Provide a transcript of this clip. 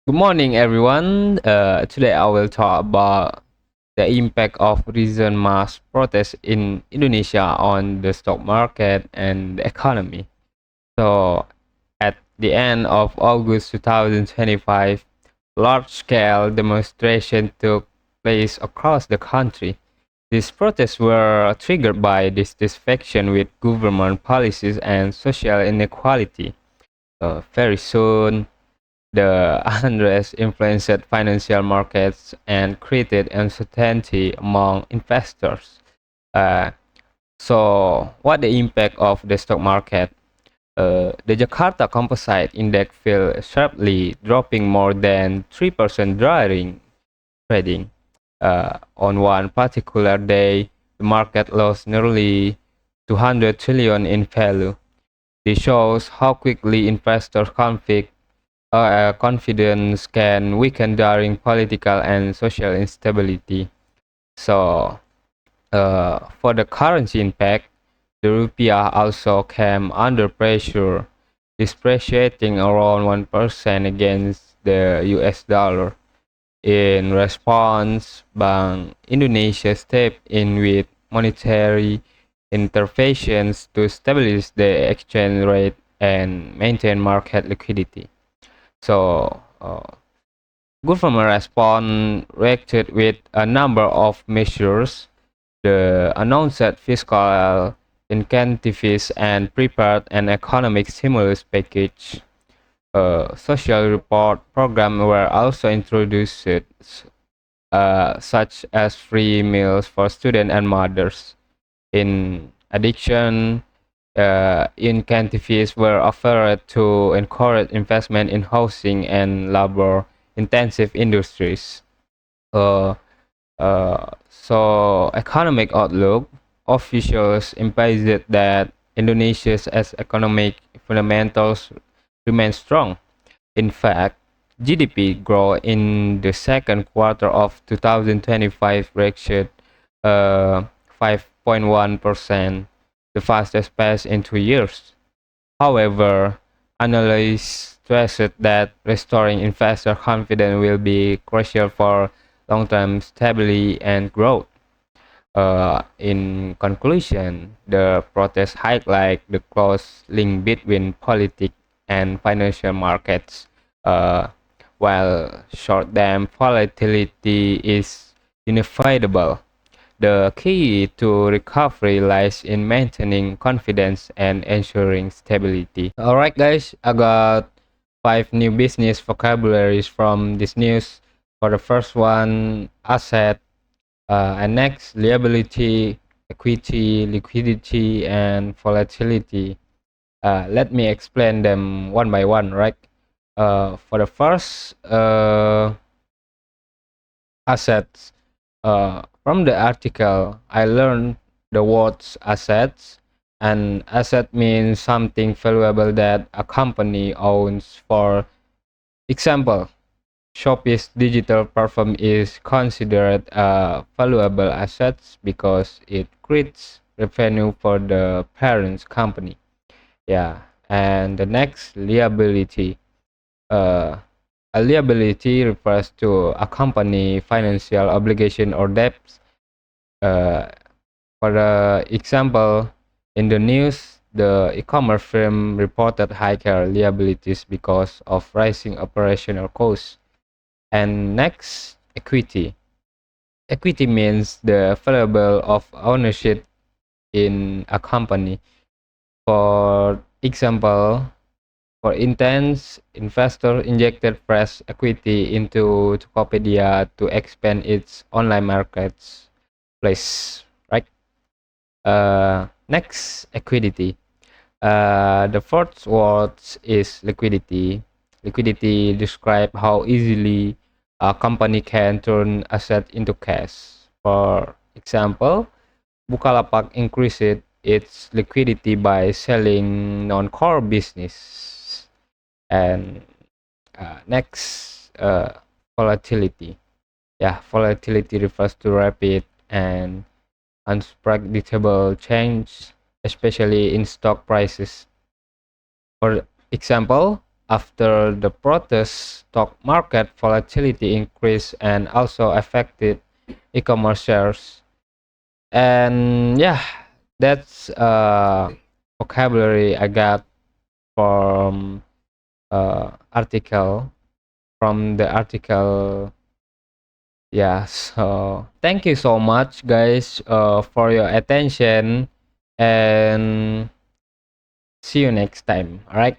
Good morning, everyone. Today I will talk about the impact of recent mass protests in Indonesia on the stock market and the economy. So, at the end of August 2025, large-scale demonstrations took place across the country. These protests were triggered by dissatisfaction with government policies and social inequality. Very soon, the unrest influenced financial markets and created uncertainty among investors. Uh, what the impact of the stock market? The Jakarta Composite Index fell sharply, dropping more than 3% during trading. On one particular day, the market lost nearly 200 trillion in value. This shows how quickly investors confidence can weaken during political and social instability. So, for the currency impact, the rupiah also came under pressure, depreciating around 1% against the US dollar. In response, Bank Indonesia stepped in with monetary interventions to stabilize the exchange rate and maintain market liquidity. So, government response reacted with a number of measures. The announced fiscal incentives and prepared an economic stimulus package. Social report programs were also introduced, such as free meals for students and mothers. In addition, incentives were offered to encourage investment in housing and labor-intensive industries. Uh, economic outlook, officials emphasized that Indonesia's economic fundamentals remain strong. In fact, GDP growth in the second quarter of 2025 reached 5.1%, the fastest pace in 2 years. However, analysts stressed that restoring investor confidence will be crucial for long-term stability and growth. In conclusion, the protest highlight the close link between politics and financial markets. Uh, while short-term volatility is inevitable, the key to recovery lies in maintaining confidence and ensuring stability. All right, guys, I got five new business vocabularies from this news. For the first one, asset, and next, liability, equity, liquidity, and volatility. Let me explain them one by one, right? For the first, assets. From the article, I learned the words assets. And asset means something valuable that a company owns. For example, Shopee's digital platform is considered a valuable asset because it creates revenue for the parent company. Yeah, and the next, liability. Uh, a liability refers to a company financial obligation or debts. Uh, for the example, in the news, the e-commerce firm reported higher liabilities because of rising operational costs. And next, equity. Equity means the variable of ownership in a company. For example, for instance, investor injected fresh equity into Tokopedia to expand its online markets place, right? Next, liquidity. The fourth word is liquidity. Liquidity describes how easily a company can turn asset into cash. For example, Bukalapak increased its liquidity by selling non-core business. And next, volatility. Yeah, volatility refers to rapid and unpredictable change, especially in stock prices. For example, After the protest, stock market volatility increased and also affected e-commerce shares. And yeah, that's vocabulary I got from article from the article. Yeah, so thank you so much, guys, for your attention, and see you next time. All right.